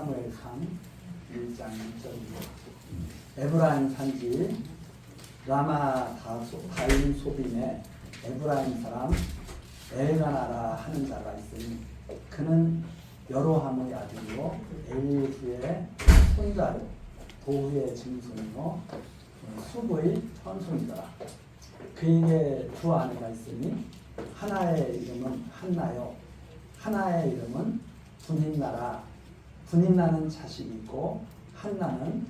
사무엘상 1장 1절입니다. 에브라임 산지 라마 다임 소빔에 에브라임 사람 엘가나라 하는 자가 있으니 그는 여로함의 아들이요 엘리후의 손자요 도후의 증손이요 수부의 현손이더라. 그에게 두 아내가 있으니 하나의 이름은 한나요 하나의 이름은 분인나라. 분인나는 자식이 있고 한나는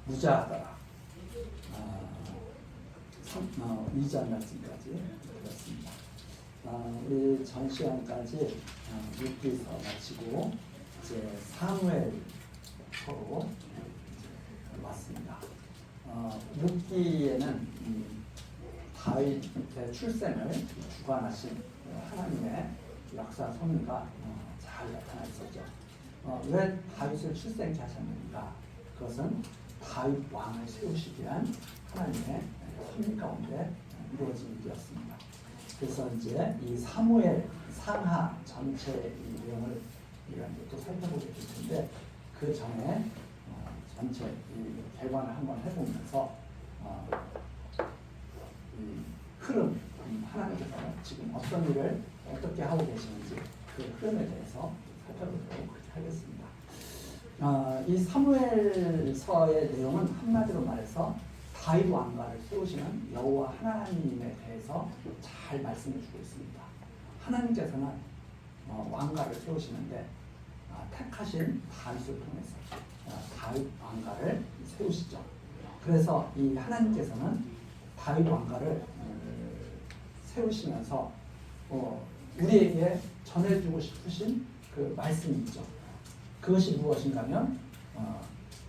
무자하더라. 2장 말씀까지 들었습니다. 우리 전 시간까지 룻기서 마치고 이제 사무엘서로 왔습니다. 룻기에는 다윗의 출생을 주관하신 하나님의 역사 섭리가 잘 나타나 있었죠. 왜 다윗을 출생케 하셨는가? 그것은 다윗 왕을 세우시기 위한 하나님의 섭리 가운데 이루어진 일이었습니다. 그래서 이제 이 사무엘 상하 전체의 내용을 우리가 또 살펴보게 될 텐데 그 전에 전체 이 개관을 한번 해보면서 이 흐름, 하나님께서 지금 어떤 일을 어떻게 하고 계시는지 그 흐름에 대해서 살펴보도록 하겠습니다. 이 사무엘서의 내용은 한마디로 말해서 다윗 왕가를 세우시는 여호와 하나님에 대해서 잘 말씀해 주고 있습니다. 하나님께서는 왕가를 세우시는데 택하신 다윗을 통해서 다윗 왕가를 세우시죠. 그래서 이 하나님께서는 다윗 왕가를 세우시면서 우리에게 전해주고 싶으신 그 말씀이 있죠. 그것이 무엇인가면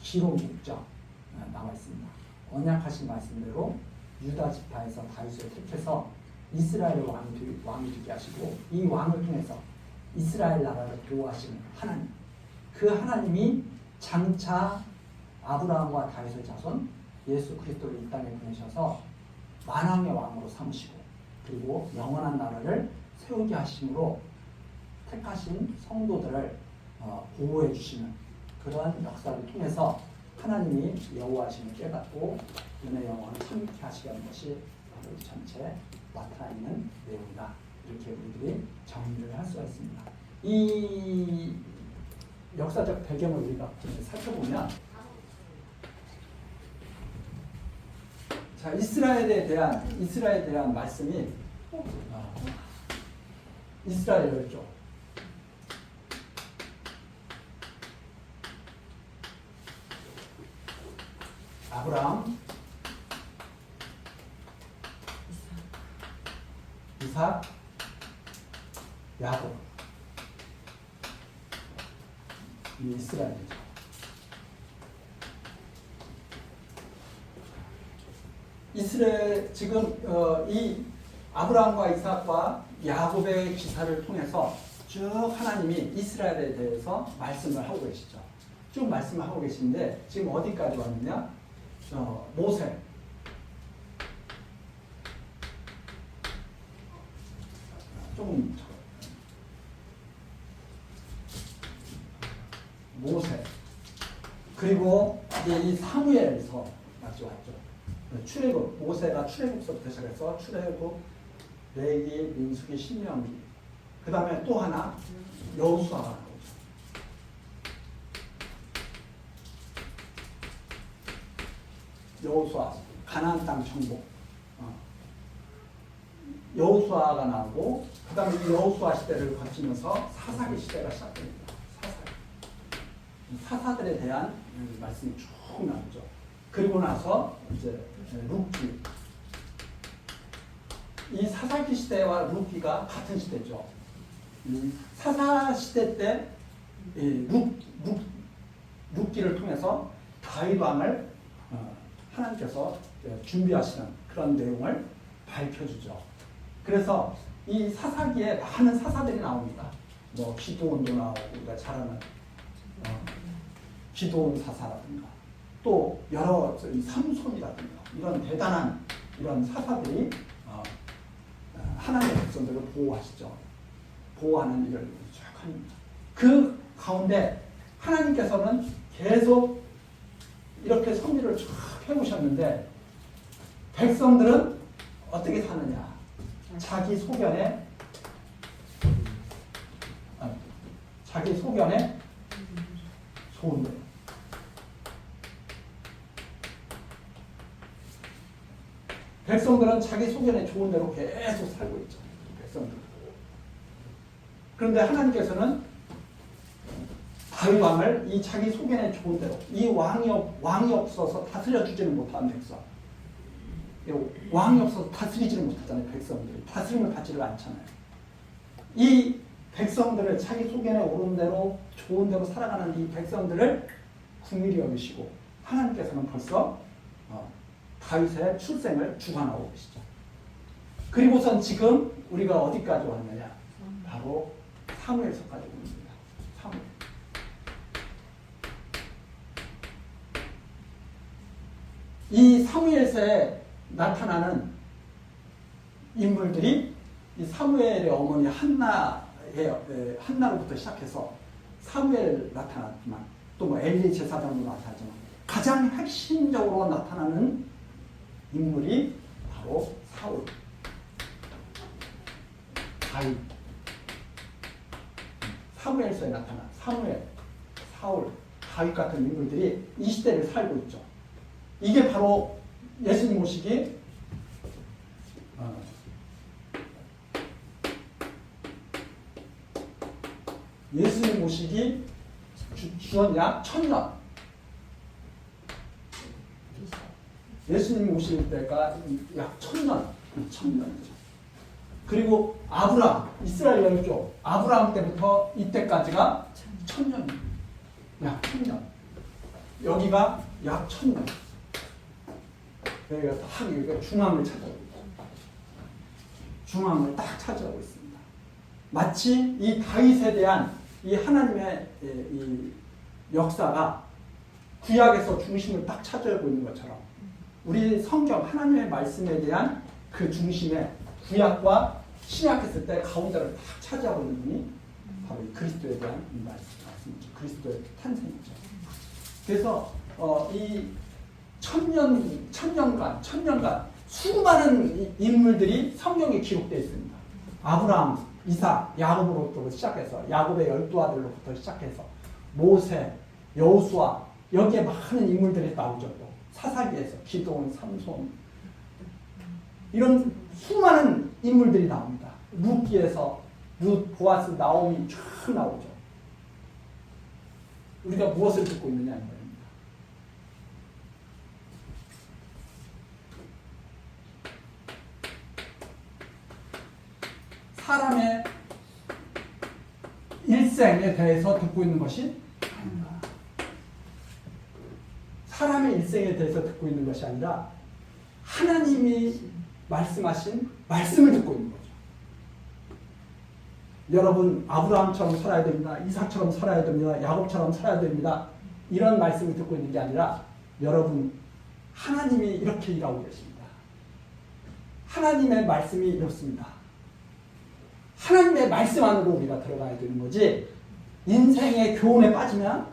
기록 6장 나와 있습니다. 언약하신 말씀대로 유다 지파에서 다윗을 택해서 이스라엘의 왕이 되게 하시고 이 왕을 통해서 이스라엘 나라를 보호하시는 하나님, 그 하나님이 장차 아브라함과 다윗의 자손 예수 그리스도를 이 땅에 보내셔서 만왕의 왕으로 삼으시고 그리고 영원한 나라를 세우게 하심으로 택하신 성도들을 보호해 주시는 그러한 역사를 통해서 하나님이 여호와심을 깨닫고 은혜 영원을 참게 하시려는 것이 바로 이 전체에 나타나 있는 내용이다. 이렇게 우리들이 정리를 할 수가 있습니다. 이 역사적 배경을 우리가 살펴보면 자, 이스라엘에 대한 말씀이 이스라엘이죠. 아브라함, 이삭, 야곱. 이 이스라엘이죠. 이스라엘 지금 이 아브라함과 이삭과 야곱의 기사를 통해서 쭉 하나님이 이스라엘에 대해서 말씀을 하고 계시죠. 쭉 말씀을 하고 계신데 지금 어디까지 왔느냐? 모세. 조금 모세. 그리고 이제 이 사무엘서까지 왔죠. 출애굽, 모세가 출애굽서부터 시작해서 출애굽, 레위, 민수기, 신명기. 그 다음에 또 하나 여호수아가 나오죠. 여호수아, 가나안 땅 정복. 여호수아가 나오고 그 다음에 이 여호수아 시대를 거치면서 사사기 시대가 시작됩니다. 사사들에 대한 말씀이 쭉 나오죠. 그리고 나서 이제 룻기. 이 사사기 시대와 룻기가 같은 시대죠. 사사 시대 때 룻기를 통해서 다윗 왕을 하나님께서 준비하시는 그런 내용을 밝혀주죠. 그래서 이 사사기에 많은 사사들이 나옵니다. 뭐 기도원도 나오고 우리가 잘 아는 기도원 사사라든가 또 여러 삼손이라든가 이런 대단한 이런 사사들이 하나님의 백성들을 보호하시죠. 보호하는 일을 쭉 합니다. 그 가운데 하나님께서는 계속 이렇게 섭리를 쫙 해오셨는데 백성들은 어떻게 사느냐? 자기 소견에 좋은 대로. 백성들은 자기 소견에 좋은 대로 계속 살고 있죠. 백성들. 그런데 하나님께서는 다윗 왕을 이 자기 소견에 좋은 대로, 이 왕이 없어서 다스려 주지는 못한 백성, 왕이 없어서 다스리지를 못하잖아요. 백성들이 다스림을 받지를 않잖아요. 이 백성들을 자기 소견에 오른 대로 좋은 대로 살아가는 이 백성들을 긍휼히 여기시고 하나님께서는 벌써 다윗의 출생을 주관하고 계시죠. 그리고선 지금 우리가 어디까지 왔느냐? 바로 사무엘서까지 옵니다. 사무엘. 이 사무엘서에 나타나는 인물들이 이 사무엘의 어머니 한나로부터 시작해서 사무엘 나타났지만 또 뭐 엘리 제사장도 나타나지만 가장 핵심적으로 나타나는 인물이 바로 사울, 다윗, 사무엘서에 나타난 사무엘, 사울, 다윗 같은 인물들이 이 시대를 살고 있죠. 이게 바로 예수님 모시기 주전 약 1000년. 예수님 오실 때가 약 1000년이죠. 그리고 아브라함, 이스라엘 열조, 아브라함 때부터 이때까지가 1000년. 약 1000년. 여기가 약 1000년. 여기가 딱 중앙을 찾아오고 있죠. 중앙을 딱 차지하고 있습니다. 마치 이 다윗에 대한 이 하나님의 이 역사가 구약에서 중심을 딱 차지하고 있는 것처럼 우리 성경 하나님의 말씀에 대한 그 중심에 구약과 신약했을 때 가운데를 딱 차지하고 있는 분이 바로 이 그리스도에 대한 이 말씀이죠. 그리스도의 탄생이죠. 그래서 이 천년간 수많은 인물들이 성경에 기록되어 있습니다. 아브라함, 이삭, 야곱으로부터 시작해서 야곱의 12아들로부터 시작해서 모세, 여호수아, 여기에 많은 인물들이 나오죠. 사사기에서 기드온, 삼손 이런 수많은 인물들이 나옵니다. 룻기에서 룻, 보아스, 나오미 쫙 나오죠. 우리가 무엇을 듣고 있느냐 이 말입니다. 사람의 일생에 대해서 듣고 있는 것이 아닌가. 사람의 일생에 대해서 듣고 있는 것이 아니라 하나님이 말씀하신 말씀을 듣고 있는 거죠. 여러분 아브라함처럼 살아야 됩니다. 이삭처럼 살아야 됩니다. 야곱처럼 살아야 됩니다. 이런 말씀을 듣고 있는 게 아니라 여러분 하나님이 이렇게 일하고 계십니다. 하나님의 말씀이 이렇습니다. 하나님의 말씀 안으로 우리가 들어가야 되는 거지 인생의 교훈에 빠지면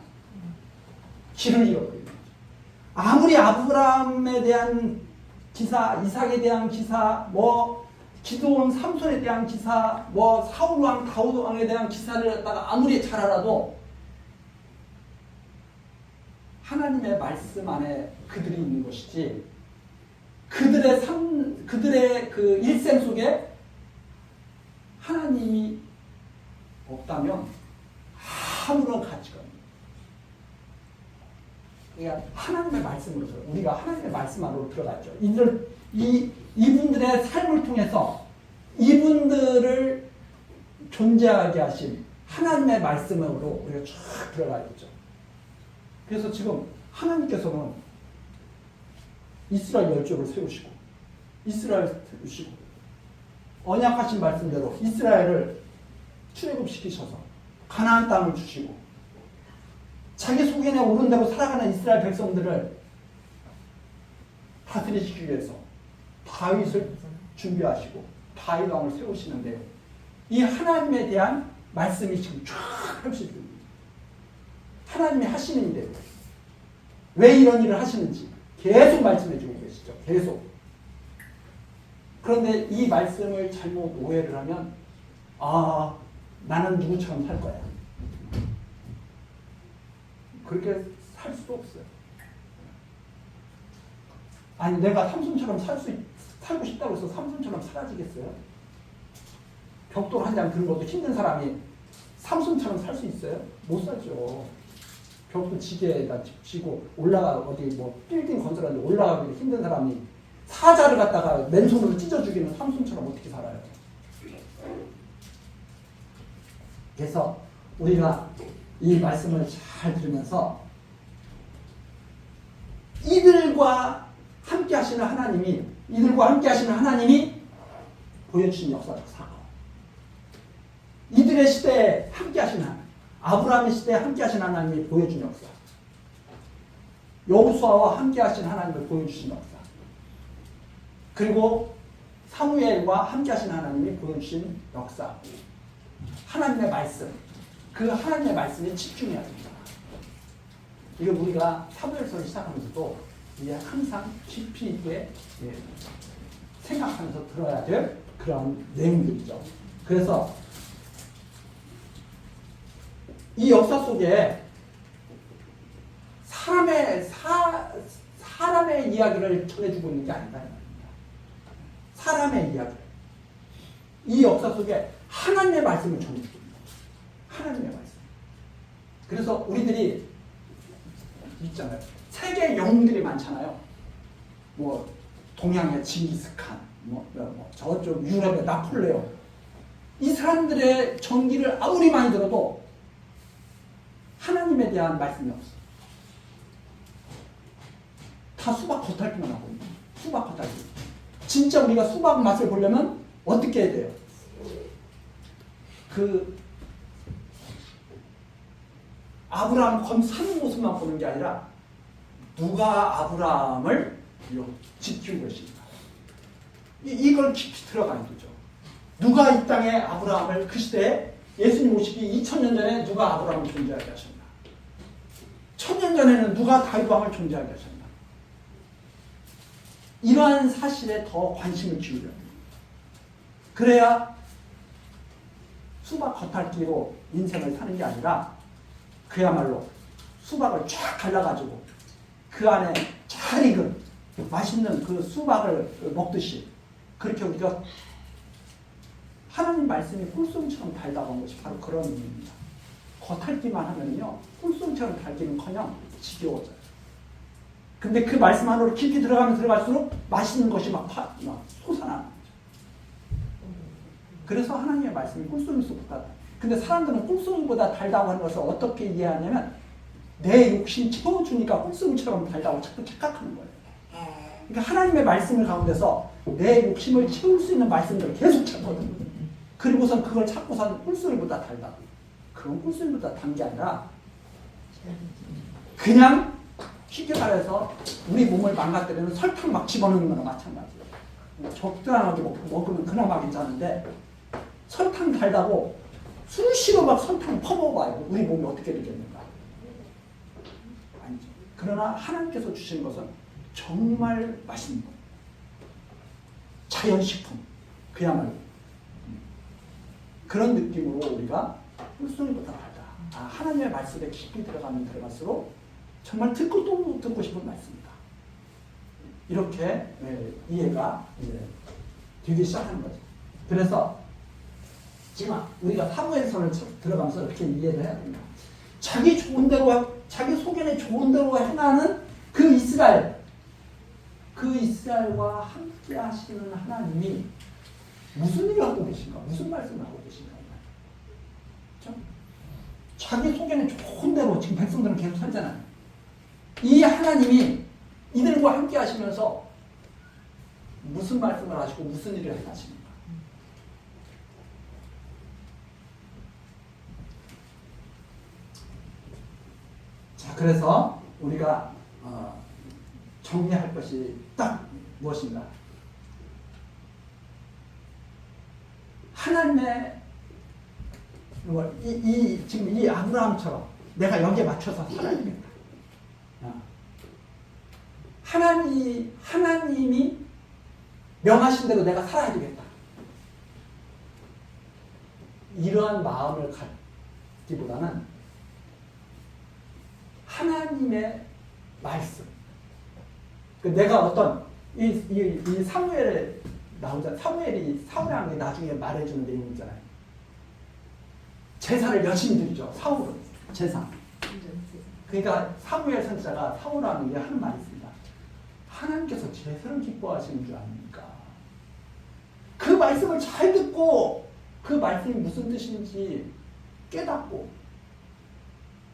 길을 잃어버리는 거죠. 아무리 아브라함에 대한 기사, 이삭에 대한 기사, 뭐 기드온, 삼손에 대한 기사, 뭐 사울 왕, 다윗 왕에 대한 기사를 갖다가 아무리 잘 알아도 하나님의 말씀 안에 그들이 있는 것이지 그들의 그 일생 속에 하나님이 없다면 아무런 가치가 없는 거예요. 그러니까 하나님의 말씀으로 우리가 하나님의 말씀 안으로 들어갔죠. 이분들의 삶을 통해서 이분들을 존재하게 하신 하나님의 말씀으로 우리가 쫙 들어가야겠죠. 그래서 지금 하나님께서는 이스라엘 열조를 세우시고 언약하신 말씀대로 이스라엘을 출애굽시키셔서 가나안 땅을 주시고 자기 소견에 오른 대로 살아가는 이스라엘 백성들을 다스리시기 위해서 다윗을 준비하시고 다윗 왕을 세우시는데 이 하나님에 대한 말씀이 지금 쫙 펼쳐집니다. 하나님이 하시는 일이에요. 왜 이런 일을 하시는지 계속 말씀해 주고 계시죠. 계속. 그런데 이 말씀을 잘못 오해를 하면 나는 누구처럼 살 거야. 그렇게 살 수도 없어요. 아니 내가 삼손처럼 살고 싶다고 해서 삼손처럼 사라지겠어요? 벽돌 한 장 드는 것도 힘든 사람이 삼손처럼 살 수 있어요? 못 살죠. 벽돌 지게에다 지고 올라가 어디 뭐 빌딩 건설하는데 올라가기 힘든 사람이 사자를 갖다가 맨손으로 찢어 죽이는 삼손처럼 어떻게 살아요? 그래서 우리가 이 말씀을 잘 들으면서 이들과 함께 하시는 하나님이 보여주신 역사적 사건. 이들의 시대에 함께 하시는 하나님, 아브라함의 시대에 함께 하신 하나님이 보여준 역사. 여호수아와 함께 하신 하나님을 보여주신 역사. 그리고 사무엘과 함께 하신 하나님이 보여주신 역사. 하나님의 말씀. 그 하나님의 말씀에 집중해야 됩니다. 이거 우리가 사무엘서를 시작하면서도 항상 깊이 있게 생각하면서 들어야 될 그런 내용들이죠. 그래서 이 역사 속에 사람의 이야기를 전해주고 있는 게 아니다. 사람의 이야기. 이 역사 속에 하나님의 말씀을 전해주고 있는 거죠. 하나님의 말씀. 그래서 우리들이 있잖아요. 세계 영웅들이 많잖아요. 뭐 동양의 징기스칸, 저쪽 유럽의 나폴레옹. 이 사람들의 전기를 아무리 많이 들어도 하나님에 대한 말씀이 없어. 다 수박 겉핥기만 하고 있는. 수박 겉핥기. 진짜 우리가 수박 맛을 보려면 어떻게 해야 돼요? 아브라함 검사는 모습만 보는 게 아니라 누가 아브라함을 지킨 것인가. 이걸 깊이 들어가야 되죠. 누가 이 땅에 아브라함을 그 시대에 예수님 오시기 2000년 전에 누가 아브라함을 존재하게 하셨나. 1000년 전에는 누가 다윗 왕을 존재하게 하셨나. 이러한 사실에 더 관심을 기울여야 됩니다. 그래야 수박 겉핥기로 인생을 사는 게 아니라 그야말로 수박을 쫙 갈라가지고 그 안에 잘 익은 맛있는 그 수박을 먹듯이 그렇게 우리가 하나님 말씀이 꿀송처럼 달다고 한 것이 바로 그런 의미입니다. 겉핥기만 하면요 꿀송처럼 달기는커녕 지겨워져요. 근데 그 말씀 안으로 깊이 들어가면 들어갈수록 맛있는 것이 막 솟아나는 거죠. 그래서 하나님의 말씀이 꿀송이보다. 근데 사람들은 꿀송이보다 달다고 하는 것을 어떻게 이해하냐면 내 욕심 채워주니까 꿀송이처럼 달다고 자꾸 착각하는 거예요. 그러니까 하나님의 말씀을 가운데서 내 욕심을 채울 수 있는 말씀들을 계속 찾거든요. 그리고선 그걸 찾고선 꿀송이보다 달다. 그건 꿀송이보다 단 게 아니라 그냥 쉽게 말해서 우리 몸을 망가뜨리는 설탕 막 집어넣는 거나 마찬가지예요. 적당하게 먹으면 그나마 괜찮은데 설탕 달다고 수시로 막 설탕 퍼먹어봐요. 우리 몸이 어떻게 되겠는가. 아니죠. 그러나 하나님께서 주시는 것은 정말 맛있는 것. 자연식품. 그야말로. 그런 느낌으로 우리가 꿀송이보다 달다. 하나님의 말씀에 깊이 들어가면 들어갈수록 정말 듣고 또 듣고 싶은 말씀이다. 이렇게 이해가 되기 시작하는 거죠. 그래서 지금 우리가 사무엘서를 들어가면서 이렇게 이해를 해야 됩니다. 자기 좋은 대로, 자기 속에는 좋은 대로 행하는 그 이스라엘과 함께 하시는 하나님이 무슨 일을 하고 계신가? 무슨 말씀을 하고 계신가? 그렇죠? 자기 속에는 좋은 대로 지금 백성들은 계속 살잖아요. 이 하나님이 이들과 함께 하시면서 무슨 말씀을 하시고 무슨 일을 하시는가? 자, 그래서 우리가 정리할 것이 딱 무엇인가? 하나님의 지금 이 아브라함처럼 내가 여기에 맞춰서 살아야 되겠다. 하나님이 명하신 대로 내가 살아야 되겠다. 이러한 마음을 갖기보다는 하나님의 말씀. 내가 어떤 이 사무엘에 나오잖아. 사무엘이 사울왕이 나중에 말해주는 내용 있잖아요. 제사를 열심히 드리죠. 사울은 제사. 그러니까 사무엘 선지자가 사울왕에게 하는 말이 있습니다. 하나님께서 제사를 기뻐하시는 줄 아닙니까? 그 말씀을 잘 듣고 그 말씀이 무슨 뜻인지 깨닫고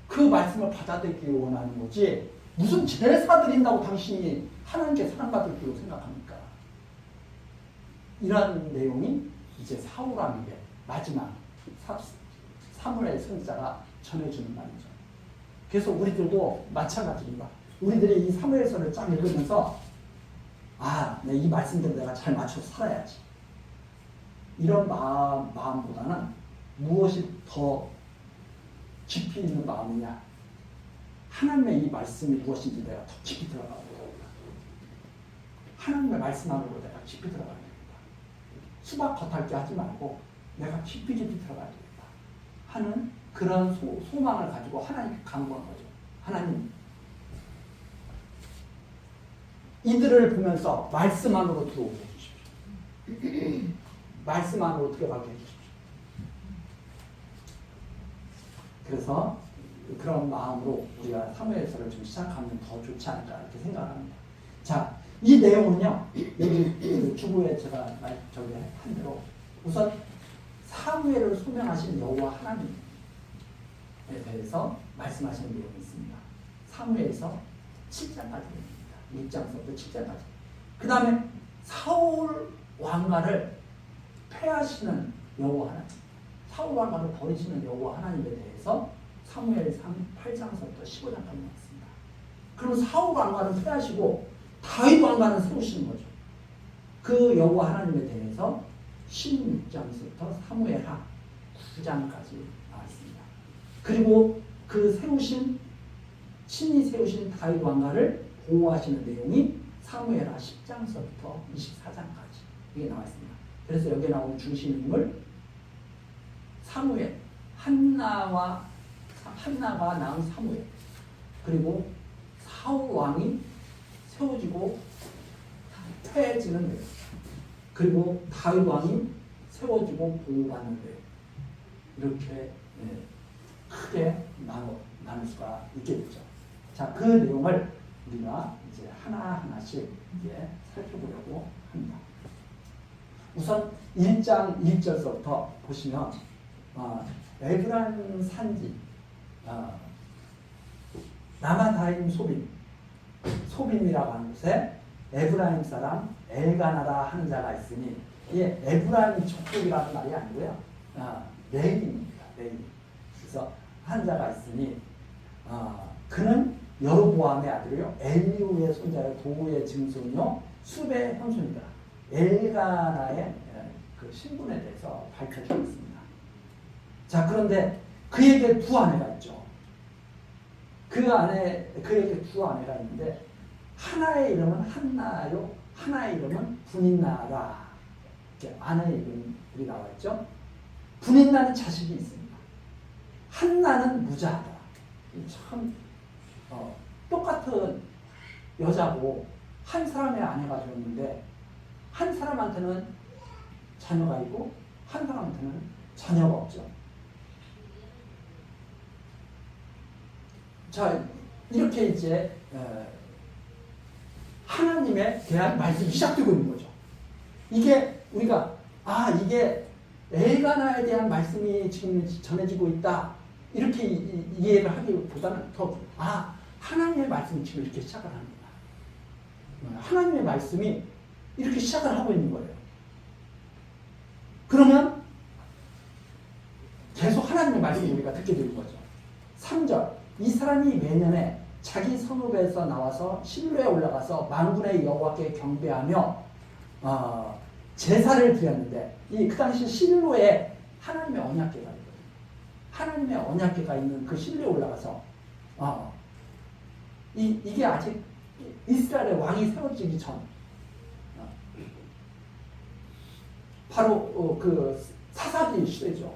그 말씀을 받아들이기 원하는 거지 무슨 제사 드린다고 당신이 하나님께 사랑받을 줄로 생각합니까? 이런 내용이 이제 사울왕에게 마지막 사무엘 선지자가 전해주는 말이죠. 그래서 우리들도 마찬가지입니다. 우리들이 이 사무엘서를 쫙 읽으면서 이 말씀대로 내가 잘 맞춰서 살아야지. 이런 마음보다는 무엇이 더 깊이 있는 마음이냐? 하나님의 이 말씀이 무엇인지 내가 더 깊이 들어가야 됩니다. 하나님의 말씀 안으로 내가 깊이 들어가야 됩니다. 수박 겉핥기 하지 말고 내가 깊이 들어가야 되겠다 하는 그런 소망을 가지고 하나님께 간구한 거죠. 하나님, 이들을 보면서 말씀 안으로 들어오게 해주십시오. 말씀 안으로 들어가게 해주십시오. 그래서 그런 마음으로 우리가 사무엘서를 좀 시작하면 더 좋지 않을까 이렇게 생각합니다. 자, 이 내용은요, 여기 주부에 제가 한 대로 우선 사무엘을 소명하신 여호와 하나님에 대해서 말씀하시는 내용이 있습니다. 사무엘서 7장까지 됩니다. 6장서부터 7장까지. 그 다음에 사울 왕가를 패하시는 여호와 하나님, 사울 왕가를 버리시는 여호와 하나님에 대해서 사무엘상 8장서부터 15장까지 나왔습니다. 그럼 사울 왕가는 패하시고 다윗 왕가는 세우시는 거죠. 그 여호와 하나님에 대해서 16장부터 사무엘하 9장까지 나왔습니다. 그리고 그 친히 세우신 다윗 왕가를 보호하시는 내용이 사무엘하 10장서부터 24장까지 이게 나와 있습니다. 그래서 여기에 나오는 중심 인물 사무엘, 한나가 낳은 사무엘, 그리고 사울 왕이 세워지고 패해지는 내용, 그리고 다윗 왕이 세워지고 보호받는 내용, 이렇게 크게 나눌 수가 있게 되죠. 자, 그 내용을 우리가 이제 하나하나씩 이제 살펴보려고 합니다. 우선 1장 1절서부터 보시면 에브라임 산지 라마다임 소빔이라고 하는 곳에 에브라임 사람 엘가나라 하는 자가 있으니 이게 에브라임 족속이라는 말이 아니고요. 레위입니다. 레위. 그래서 한 자가 있으니 그는 여로보암의 아들이요 엘리후의 손자요 도우의 증손이요 숲의 형손이다. 엘가나의 그 신분에 대해서 밝혀주고 있습니다. 자, 그런데 그에게 두 아내가 있죠. 그에게 두 아내가 있는데 하나의 이름은 한나요, 하나의 이름은 분인나라. 이렇게 아내의 이름이 나와 있죠. 분인나는 자식이 있습니다. 한나는 무자하다. 참 똑같은 여자고 한 사람의 아내가 되었는데 한 사람한테는 자녀가 있고 한 사람한테는 자녀가 없죠. 자, 이렇게 이제 하나님에 대한 말씀이 시작되고 있는 거죠. 이게 우리가 이게 엘가나에 대한 말씀이 지금 전해지고 있다 이렇게 이해를 하기보다는 더 하나님의 말씀이 지금 이렇게 시작을 합니다. 하나님의 말씀이 이렇게 시작을 하고 있는 거예요. 그러면 계속 하나님의 말씀을 우리가 듣게 되는 거죠. 3절 이 사람이 매년에 자기 성읍에서 나와서 실로에 올라가서 만군의 여호와께 경배하며 제사를 드렸는데 그 당시 실로에 하나님의 언약궤가 있거든요. 하나님의 언약궤가 있는 그 실로에 올라가서 이게 아직 이스라엘의 왕이 세워지기 전 바로 그 사사기 시대죠.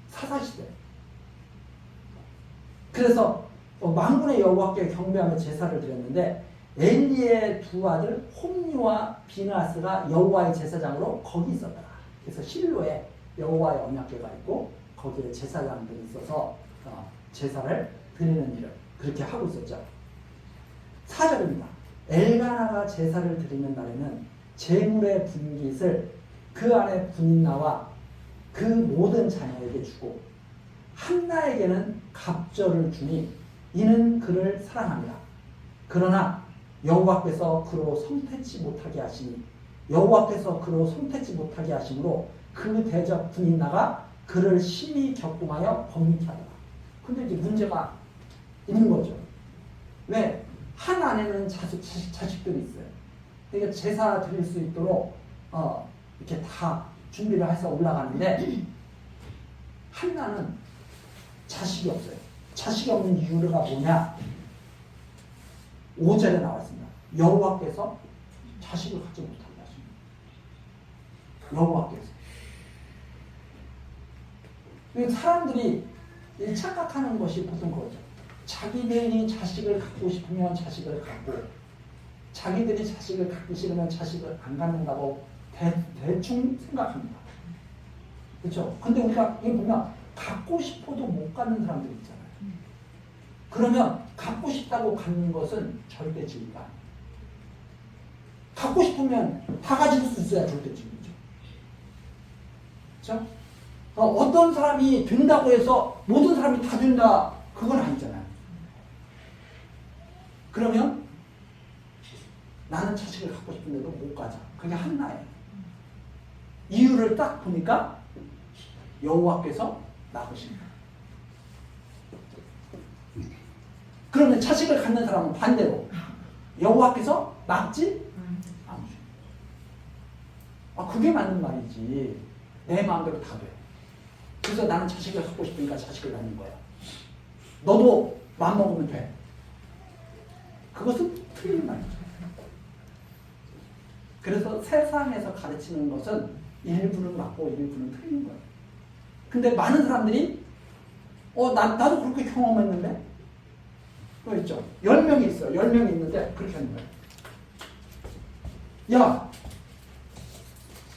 사사시대. 그래서 만군의 여호와께 경배하며 제사를 드렸는데 엘리의 두 아들 홈리와 비나스가 여호와의 제사장으로 거기 있었더라. 그래서 실로에 여호와의 언약궤가 있고 거기에 제사장들이 있어서 제사를 드리는 일을 그렇게 하고 있었죠. 4절입니다. 엘가나가 제사를 드리는 날에는 제물의 분깃을 그 안에 분인나와 그 모든 자녀에게 주고 한나에게는 갑절을 주니 이는 그를 사랑합니다. 그러나 여호와께서 그로 성태치 못하게 하시니 여호와께서 그로 성태치 못하게 하심으로 그 대적 분인나가 그를 심히 격동하여 범죄케 하더라. 근데 이제 문제가 있는 거죠. 왜? 한 안에는 자식들이 있어요. 그러니까 제사 드릴 수 있도록 이렇게 다 준비를 해서 올라가는데 한나는 자식이 없어요. 자식이 없는 이유가 뭐냐? 5절에 나와 있습니다. 여호와께서 자식을 갖지 못하게 하십니다. 여호와께서. 사람들이 착각하는 것이 보통 그거죠. 자기들이 자식을 갖고 싶으면 자식을 갖고 자기들이 자식을 갖기 싫으면 자식을 안 갖는다고 대충 생각합니다. 그렇죠? 근데 우리가 이거 보면 갖고 싶어도 못 갖는 사람들이 있잖아요. 그러면 갖고 싶다고 갖는 것은 절대 진리가 아니에요. 갖고 싶으면 다 가질 수 있어야 절대 진리죠. 그렇죠? 어떤 사람이 된다고 해서 모든 사람이 다 된다 그건 아니잖아요. 그러면 나는 자식을 갖고 싶은데도 못 가져. 그게 한나예요. 이유를 딱 보니까 여호와께서 낳으신다. 그러면 자식을 갖는 사람은 반대로 여호와께서 낳지 않으신다. 그게 맞는 말이지. 내 마음대로 다 돼. 그래서 나는 자식을 갖고 싶으니까 자식을 낳는 거야. 너도 마음 먹으면 돼. 그것은 틀린 말이죠. 그래서 세상에서 가르치는 것은 일부는 맞고 일부는 틀린 거예요. 근데 많은 사람들이 나도 그렇게 경험했는데 그거 있죠. 10명이 있어요. 10명이 있는데 그렇게 하는 거예요. 야,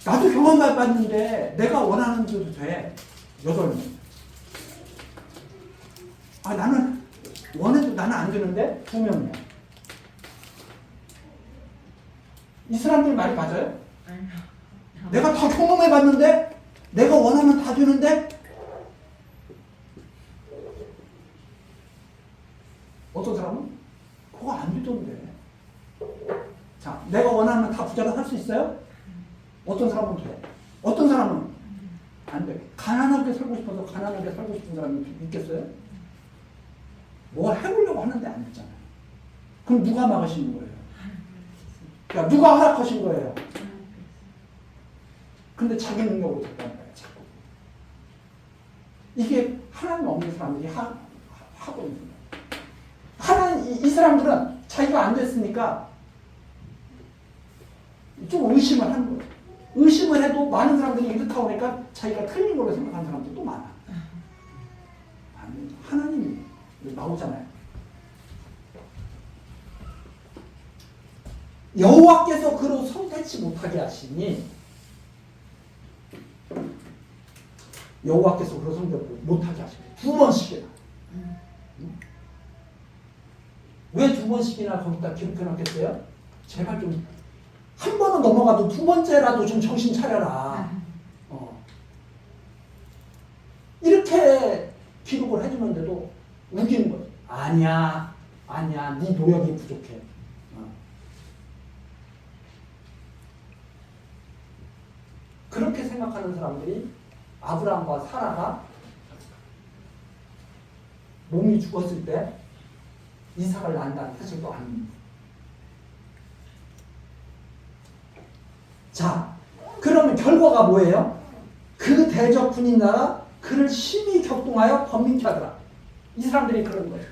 나도 경험해봤는데 내가 원하는 대로 돼. 8명. 나는 원해도 나는 안 되는데 2명이야. 이 사람들 말이 맞아요? 내가 다 경험해봤는데 내가 원하면 다 되는데 어떤 사람은 그거 안 되던데. 자, 내가 원하면 다 부자가 살 수 있어요? 어떤 사람은 돼. 어떤 사람은 안 돼. 가난하게 살고 싶어서 가난하게 살고 싶은 사람이 있겠어요? 뭘 해보려고 하는데 안 됐잖아요. 그럼 누가 막으시는 거예요? 그러니까 누가 허락하신 거예요? 근데 자기 능력으로 됐다는 거예요. 자꾸. 이게 하나님 없는 사람들이 하고 있는 거예요. 하나님, 이 사람들은 자기가 안 됐으니까 좀 의심을 하는 거예요. 의심을 해도 많은 사람들이 이렇다고 하니까 자기가 틀린 걸로 생각하는 사람들도 많아. 하나님이 나오잖아요. 여호와께서 그로 성태치 못하게 하시니 여호와께서 그로 성태치 못하게 하시니 2번씩이나. 왜 2번씩이나 거기다 기록해놨겠어요? 제발 좀 한 번은 넘어가도 2번째라도 좀 정신 차려라. 이렇게 기록을 해주는데도 우기는 거죠. 아니야, 네 노력이 부족해. 그렇게 생각하는 사람들이 아브라함과 사라가 몸이 죽었을 때 이삭을 낳는다는 사실도 아닙니다. 자, 그러면 결과가 뭐예요? 그 대적 분인나라 그 그를 심히 격동하여 번민케 하더라. 이 사람들이 그런 거예요.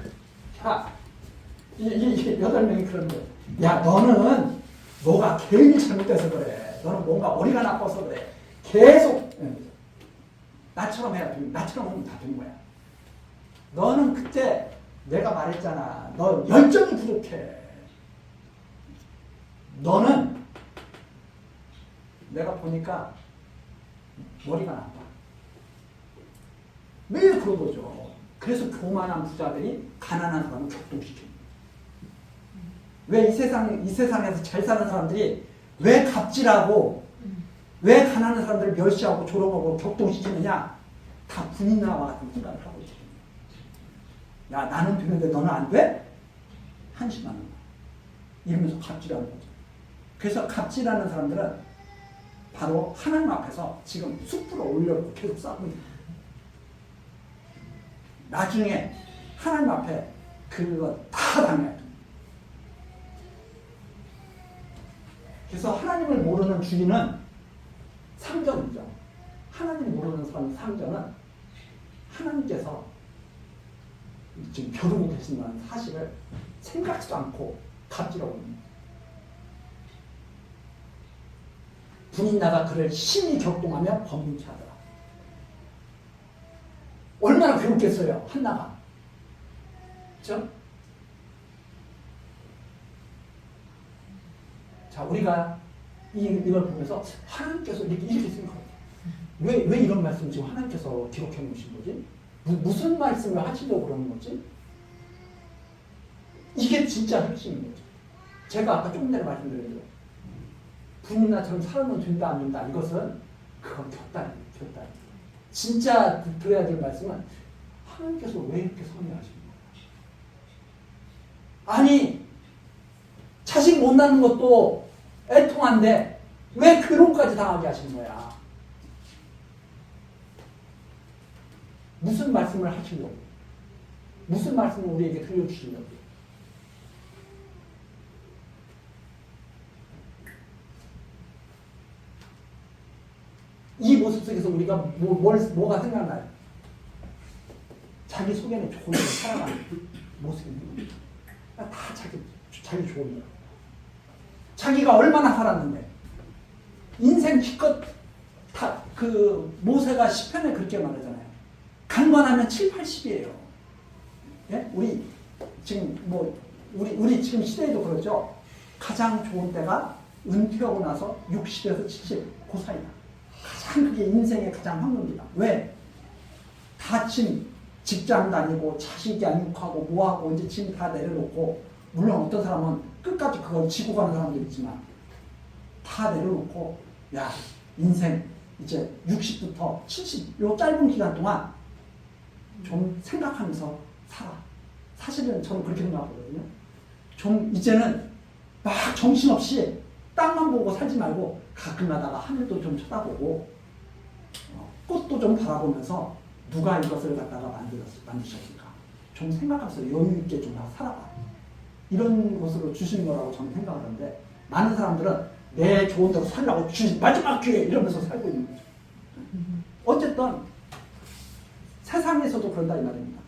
자, 이 8명이 그런 거예요. 야, 너는 뭐가 괜히 잘못돼서 그래. 너는 뭔가 머리가 나빠서 그래. 계속 나처럼 해야 돼. 나처럼 하면 다 된 거야. 너는 그때 내가 말했잖아. 너 열정이 부족해. 너는 내가 보니까 머리가 나빠. 매일 그런 거죠. 그래서 교만한 부자들이 가난한 사람을 격동시켜요. 왜 이 세상에서 잘 사는 사람들이 왜 갑질하고 왜 가난한 사람들을 멸시하고 조롱하고 격동시키느냐? 다 분인나와 같은 생각을 하고 있어요. 야, 나는 되는데 너는 안 돼? 한심하는 거야. 이러면서 갑질하는 거죠. 그래서 갑질하는 사람들은 바로 하나님 앞에서 지금 숯불을 올려놓고 계속 싸우고 있는 거예요. 나중에 하나님 앞에 그거 다 당해야 돼요. 그래서 하나님을 모르는 주인은 상전이죠. 하나님을 모르는 사람 상전은 하나님께서 지금 겨루고 계신다는 사실을 생각지도 않고 갑질하고 있는 거예요. 분이 나가 그를 심히 격동하며 번민케 하더라. 얼마나 괴롭겠어요, 한나가. 그렇죠? 자, 우리가 이걸 보면서 하나님께서 이렇게 생각해요. 왜 이런 말씀 지금 하나님께서 기록해 놓으신 거지? 무슨 말씀을 하시려고 그러는 거지? 이게 진짜 핵심인 거죠. 제가 아까 조금 전에 말씀드렸죠. 분이나 저런 살면 된다 안 된다. 이것은 그건 곁다리. 진짜 들어야 될 말씀은 하나님께서 왜 이렇게 선회하시는 거예요? 아니, 자식 못 낳는 것도 애통한데 왜 괴로움까지 당하게 하시는 거야? 무슨 말씀을 하시려고? 무슨 말씀을 우리에게 들려주시려고? 이 모습 속에서 우리가 뭐가 생각나요? 자기 속에는 좋은 걸 살아가는 모습이 있는 거예요. 다 자기 좋은 거. 자기가 얼마나 살았는데 인생 기껏 다 그 모세가 시편에 그렇게 말하잖아요. 강건하면 7, 80이에요. 예? 우리 지금 우리 지금 시대에도 그렇죠. 가장 좋은 때가 은퇴하고 나서 60에서 70, 그 사이다. 가장 그게 인생의 가장 황금기다. 왜? 다 지금 직장 다니고 자식이 양육하고 뭐하고 이제 짐 다 내려놓고, 물론 어떤 사람은 끝까지 그걸 지고 가는 사람도 있지만 다 내려놓고, 야, 인생 이제 60부터 70 요 짧은 기간 동안 좀 생각하면서 살아. 사실은 저는 그렇게 생각하거든요. 좀 이제는 막 정신없이 땅만 보고 살지 말고 가끔 가다가 하늘도 좀 쳐다보고 꽃도 좀 바라보면서 누가 이것을 갖다가 만드셨을까 좀 생각하면서 여유 있게 좀 살아봐. 이런 것으로 주신 거라고 저는 생각하는데, 많은 사람들은 내 좋은 대로 살라고 주신 마지막 기회 이러면서 살고 있는 거죠. 어쨌든 세상에서도 그런다 이 말입니다.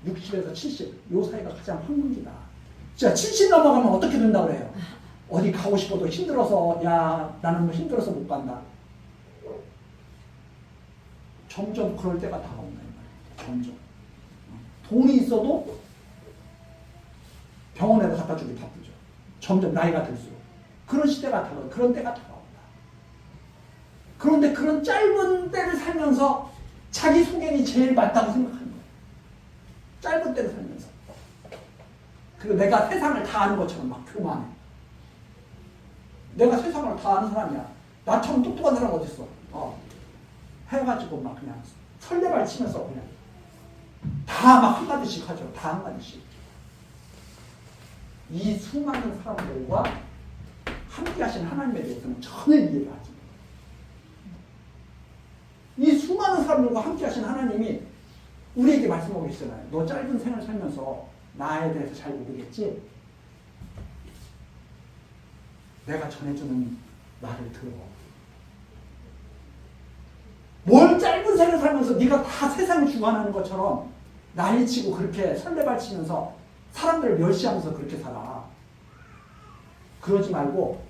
60에서 70, 요 사이가 가장 황금기다. 자, 70 넘어가면 어떻게 된다고 그래요? 어디 가고 싶어도 힘들어서, 야, 나는 뭐 힘들어서 못 간다. 점점 그럴 때가 다가온다 이 말이에요. 점점. 돈이 있어도 병원에도 갖다 주기 바쁘죠. 점점 나이가 들수록. 그런 시대가 다가온다. 그런 때가 다가온다. 그런데 그런 짧은 때를 살면서 자기 소견이 제일 맞다고 생각하는 거예요. 짧은 때를 살면서. 그리고 내가 세상을 다 아는 것처럼 막 교만해. 내가 세상을 다 아는 사람이야. 나처럼 똑똑한 사람 어디 있어? 해가지고 막 그냥 설레발 치면서 그냥 다 막 한마디씩 하죠. 다 한마디씩. 이 수많은 사람들과 함께 하신 하나님에 대해서는 전혀 이해가 하지. 이 수많은 사람들과 함께 하신 하나님이 우리에게 말씀하고 계시잖아요. 너 짧은 생을 살면서 나에 대해서 잘 모르겠지? 내가 전해주는 말을 들어. 뭘 짧은 생을 살면서 네가 다 세상을 주관하는 것처럼 난리치고 그렇게 설레발치면서 사람들을 멸시하면서 그렇게 살아. 그러지 말고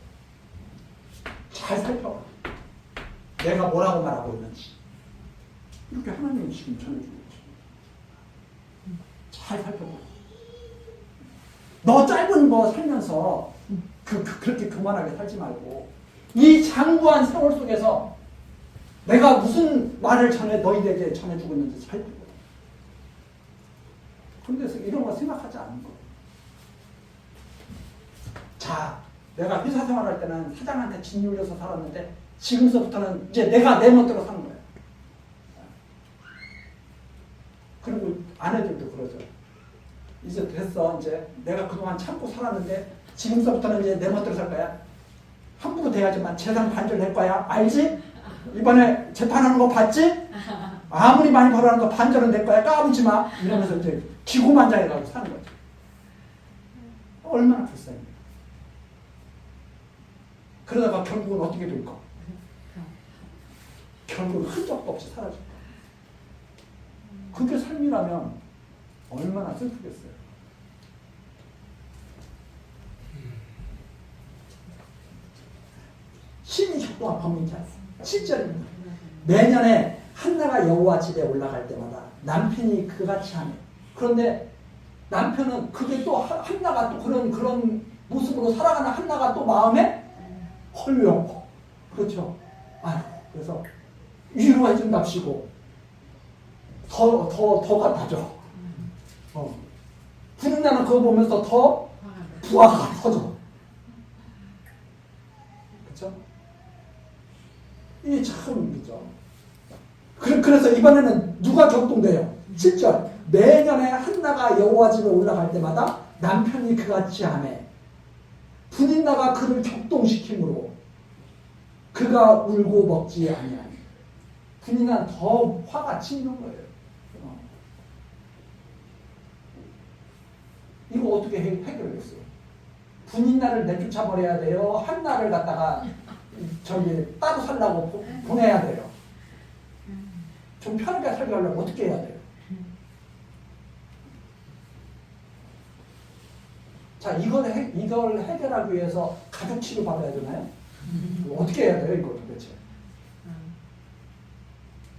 잘 살펴봐. 내가 뭐라고 말하고 있는지. 이렇게 하나님이 지금 전해주고 있죠. 잘 살펴봐. 너 짧은 거 살면서 그렇게 교만하게 살지 말고 이 장구한 세월 속에서 내가 무슨 말을 너희들에게 전해주고 있는지 살펴봐. 그런데 이런 거 생각하지 않는 거예요. 자, 내가 회사 생활할 때는 사장한테 짓눌려서 살았는데 지금서부터는 이제 내가 내 멋대로 사는 거예요. 그리고 아내들도 그러죠. 이제 됐어. 이제 내가 그동안 참고 살았는데 지금서부터는 이제 내 멋대로 살 거야. 함부로 돼야지만 재산 반절 낼 거야. 알지? 이번에 재판하는 거 봤지? 아무리 많이 벌어하는 거 반절은 낼 거야. 까불지 마. 이러면서 이제 기고만장해가지고 사는 거죠. 얼마나 불쌍해. 그러다가 결국은 어떻게 될까? 결국은 흔적도 없이 사라질 거야. 그게 삶이라면 얼마나 슬프겠어요. 신이 격동한 법문이지 않습니까? 7절입니다. 매년에 한나가 여호와 집에 올라갈 때마다 남편이 그같이 하네. 그런데 남편은 그게 또 한나가 또 그런 모습으로 살아가는 한나가 또 마음에 헐렁. 그렇죠. 아유, 그래서 위로해 준답시고 더 갖다 줘. 분나는 그거 보면서 더 부하가 터져. 그렇죠? 이게 참 그죠. 그래서 이번에는 누가 격동돼요? 7절. 매년에 한나가 여호와 집에 올라갈 때마다 남편이 그같이 하매 분인나가 그를 격동시키므로 그가 울고 먹지 아니하니. 분인나는 더 화가 치는 거예요. 이거 어떻게 해결했어요? 분인나를 내쫓아버려야 돼요? 한나를 갖다가 따로 살라고 보내야 돼요? 좀 편하게 살게 하려면 어떻게 해야 돼요? 자, 이걸 해결하기 위해서 가족 치료 받아야 되나요? 어떻게 해야 돼요, 이거 도대체?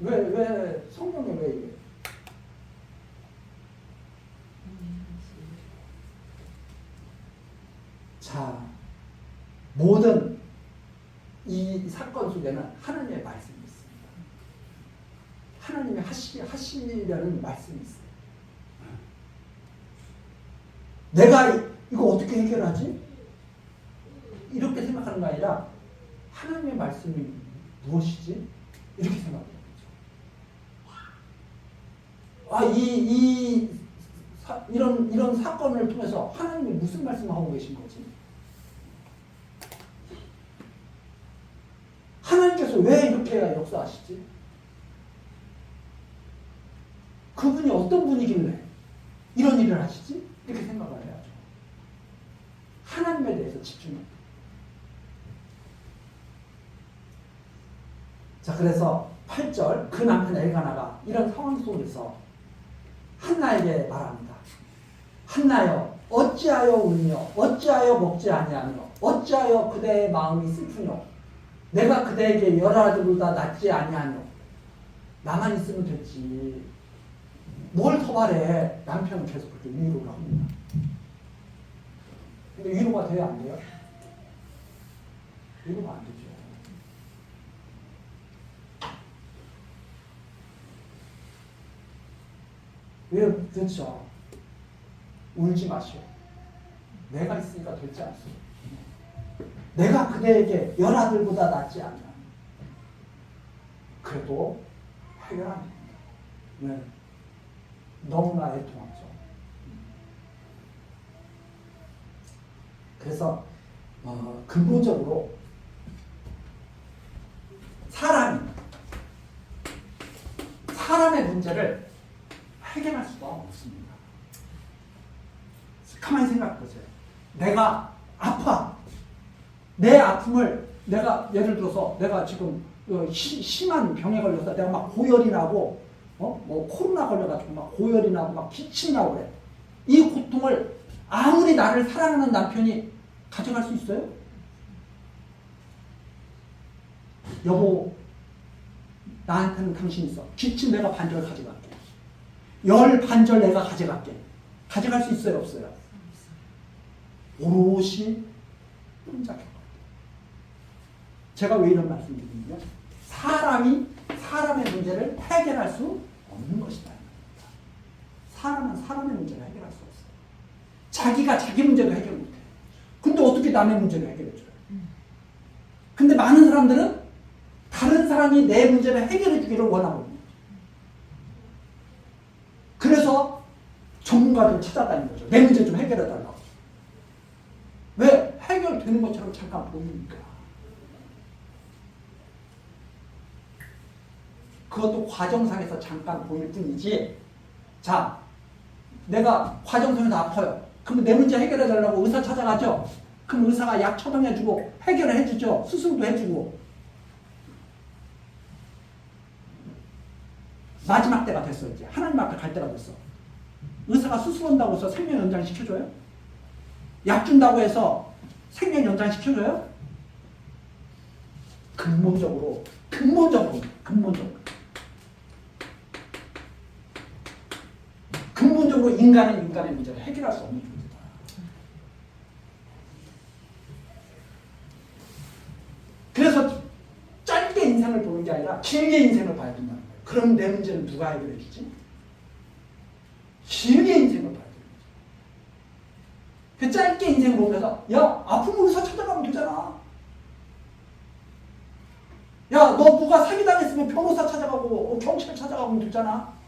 왜 성경에 왜 이래? 자, 모든 이 사건 속에는 하나님의 말씀이 있습니다. 하나님이 하시려는 말씀이 있어요. 내가 이거 어떻게 해결하지? 이렇게 생각하는 거 아니라 하나님의 말씀이 무엇이지? 이렇게 생각해요. 이런 사건을 통해서 하나님이 무슨 말씀을 하고 계신 거지? 하나님께서 왜 이렇게 역사하시지? 그분이 어떤 분이길래 이런 일을 하시지? 이렇게 생각을 해야죠. 하나님에 대해서 집중해요. 자, 그래서 8절 그 남편 엘가나가 이런 상황 속에서 한나에게 말합니다. 한나여 어찌하여 울며 어찌하여 먹지 아니하며 어찌하여 그대의 마음이 슬프뇨. 내가 그대에게 여러 아들보다 낫지 아니하뇨. 나만 있으면 됐지. 뭘 더 바래. 남편은 계속 그렇게 위로를 합니다. 근데 위로가 돼야 안 돼요? 위로가 안 되죠. 왜? 그렇죠. 울지 마시오. 내가 있으니까 되지 않소. 내가 그대에게 열 아들보다 낫지 않냐. 그래도 해결 안 됩니다. 네. 너무나 애통하죠. 그래서 근본적으로 사람의 문제를 해결할 수가 없습니다. 가만히 생각해 보세요. 내가 아파. 내 아픔을 내가 예를 들어서 내가 지금 심한 병에 걸려서 내가 막 고열이 나고 뭐 코로나 걸려가지고 막 고열이 나고 막 기침 나고 그래. 이 고통을 아무리 나를 사랑하는 남편이 가져갈 수 있어요? 여보, 나한테는 당신 있어. 기침 내가 반절 가져갈게. 열 반절 내가 가져갈게. 가져갈 수 있어요, 없어요? 오롯이 혼자. 제가 왜 이런 말씀을 드리냐면 사람이 사람의 문제를 해결할 수 없는 것이다. 사람은 사람의 문제를 해결할 수 없어요. 자기가 자기 문제를 해결 못해. 근데 어떻게 남의 문제를 해결해줘요? 근데 많은 사람들은 다른 사람이 내 문제를 해결해 주기를 원하거든요. 그래서 전문가들을 찾아다니는 거죠. 내 문제 좀 해결해 달라고. 왜? 해결되는 것처럼 잠깐 보이니까. 그것도 과정상에서 잠깐 보일 뿐이지. 자, 내가 과정상에서 아파요. 그럼 내 문제 해결해 달라고 의사 찾아가죠. 그럼 의사가 약 처방해주고 해결을 해주죠. 수술도 해주고. 마지막 때가 됐어. 이제 하나님 앞에 갈 때가 됐어. 의사가 수술한다고 해서 생명 연장 시켜줘요? 약 준다고 해서 생명 연장 시켜줘요? 근본적으로 인간은 인간의 문제를 해결할 수 없는 존재다. 그래서 짧게 인생을 보는 게 아니라 길게 인생을 봐야 된다는 거예요. 그럼 내 문제는 누가 해결해 주지? 길게 인생을 봐야 되는 거죠. 그 짧게 인생을 보면서 야, 아프면 의사 찾아가면 되잖아. 야, 너 누가 사기당했으면 변호사 찾아가고 경찰 찾아가면 되잖아.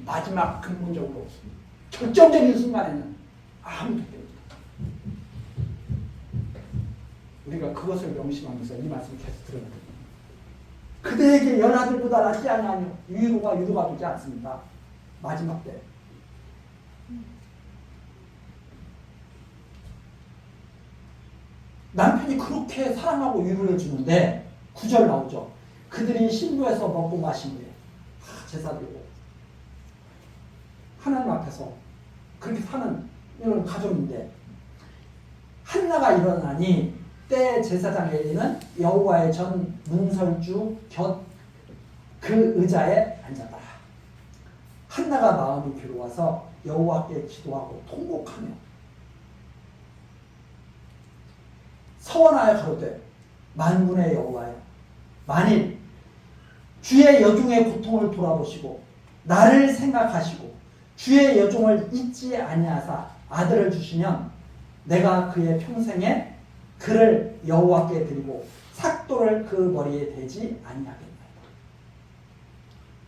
마지막 근본적으로 결정적인 순간에는 아무도 없다. 우리가 그것을 명심하면서 이 말씀을 계속 들어야 됩니다. 그대에게 열아들보다 낫지 아니하뇨. 위로가 되지 않습니다. 마지막 때. 남편이 그렇게 사랑하고 위로를 주는데 9절 나오죠. 그들이 신부에서 먹고 마신 후에 제사드리고 하나님 앞에서 그렇게 사는 이런 가족인데 한나가 일어나니 때 제사장 엘리는 여호와의 전 문설주 곁 그 의자에 앉았다. 한나가 마음이 괴로워서 여호와께 기도하고 통곡하며 서원하여 가로되 만군의 여호와여, 만일 주의 여종의 고통을 돌아보시고 나를 생각하시고 주의 여종을 잊지 아니하사 아들을 주시면 내가 그의 평생에 그를 여호와께 드리고 삭도를 그 머리에 대지 아니하겠나이다.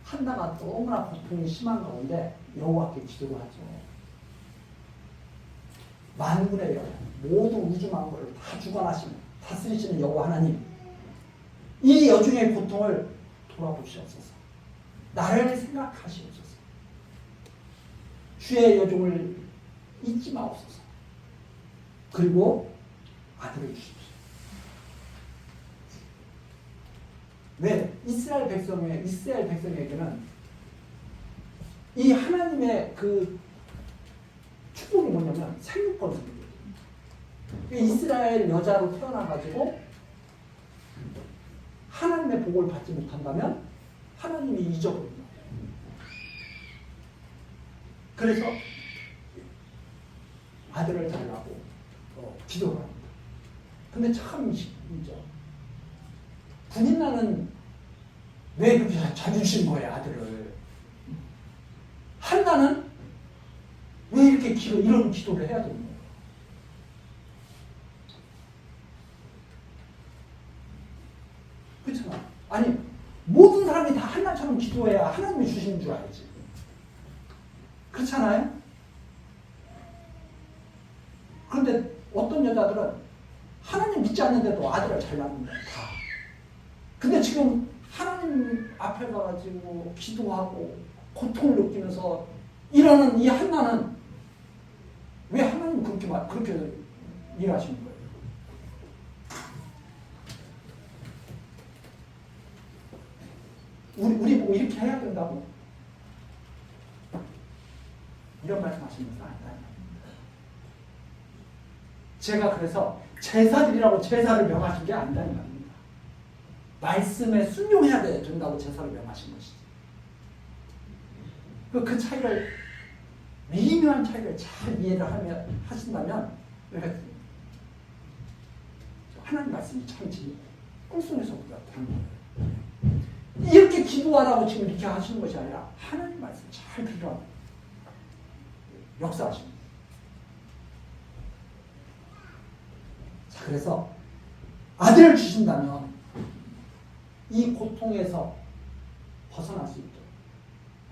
한나가 너무나 고통이 심한 가운데 여호와께 기도를 하죠. 만군의 여호와, 모두 우주 만물을 다 주관하시는 다스리시는 여호와 하나님, 이 여종의 고통을 돌아보시옵소서. 나를 생각하시옵소서. 주의 여종을 잊지 마옵소서. 그리고 아들을 주십시오. 왜? 이스라엘 백성에게는 이 하나님의 그 축복이 뭐냐면 생육권 선물이에요. 이스라엘 여자로 태어나가지고 하나님의 복을 받지 못한다면 하나님이 잊어버립니다. 그래서 아들을 달라고 기도를 합니다. 근데 참 이죠. 군인나는 왜 그렇게 자주 주신 거예요, 아들을? 한나는 왜 이렇게 이런 기도를 해야 되는 거예요? 그렇잖아. 아니, 모든 사람이 다 한나처럼 기도해야 하나님이 주시는 줄 알지. 그렇잖아요? 그런데 어떤 여자들은 하나님 믿지 않는데도 아들을 잘 낳는다. 다. 근데 지금 하나님 앞에 가가지고 기도하고 고통을 느끼면서 이러는 이 한나는 왜 하나님 그렇게 일하시는 거예요? 우리 뭐 이렇게 해야 된다고? 이런 말씀하시면서 안 된다. 제가 그래서 제사드리라고 제사를 명하신 게 아니라는 말입니다. 말씀에 순종해야 된다고 제사를 명하신 것이지. 그 차이를, 미묘한 차이를 잘 이해를 하신다면, 그러니까 하나님 말씀이 참 꿈속에서 우리가 다른 거예요. 이렇게 기도하라고 지금 이렇게 하시는 것이 아니라 하나님 말씀 잘 들으라고 역사하십니다. 자, 그래서 아들을 주신다면 이 고통에서 벗어날 수 있도록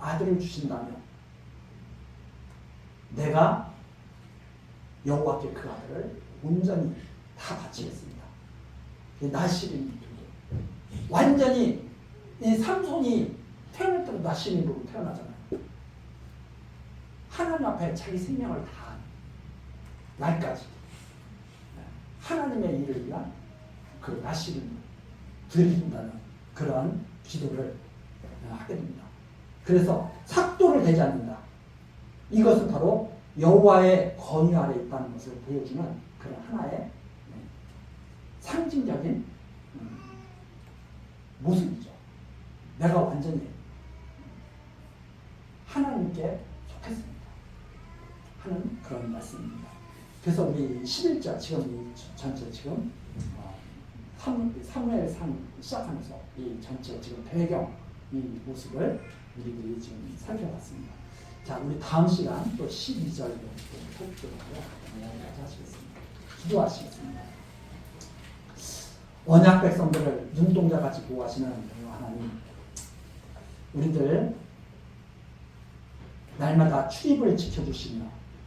아들을 주신다면 내가 여호와께 그 아들을 온전히 다 바치겠습니다. 나시린이 완전히 이 삼손이 태어날 때도 나시린으로 태어나잖아요. 하나님 앞에 자기 생명을 다 날까지 하나님의 일을 위한 그 나시린을 드린다는 그런 기도를 하게 됩니다. 그래서 삭도를 대지 않는다. 이것은 바로 여호와의 권위 아래 있다는 것을 보여주는 그런 하나의 상징적인 모습이죠. 내가 완전히 하나님께 속했습니다 하는 그런 말씀입니다. 그래서 우리 11절 지금 이 전체 지금 사무엘상 시작하면서 이 전체 지금 배경 이 모습을 우리들이 지금 살펴봤습니다. 자, 우리 다음 시간 또 12절로 토픽으로 하시겠습니다. 기도하시겠습니다. 언약 백성들을 눈동자같이 보호하시는 하나님, 우리들 날마다 출입을 지켜주시며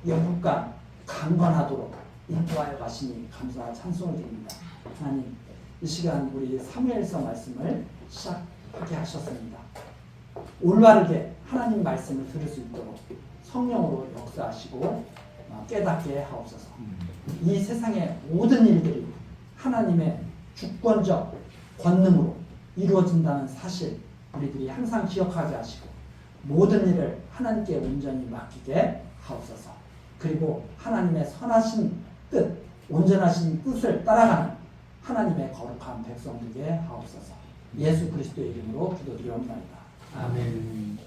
영국과 강건하도록 인도하여 가시니 감사와 찬송을 드립니다. 하나님, 이 시간 우리 사무엘서 말씀을 시작하게 하셨습니다. 올바르게 하나님 말씀을 들을 수 있도록 성령으로 역사하시고 깨닫게 하옵소서. 이 세상의 모든 일들이 하나님의 주권적 권능으로 이루어진다는 사실 우리들이 항상 기억하게 하시고 모든 일을 하나님께 온전히 맡기게 하옵소서. 그리고 하나님의 선하신 뜻, 온전하신 뜻을 따라가는 하나님의 거룩한 백성 되게 하옵소서. 예수 그리스도의 이름으로 기도드리옵나이다. 아멘.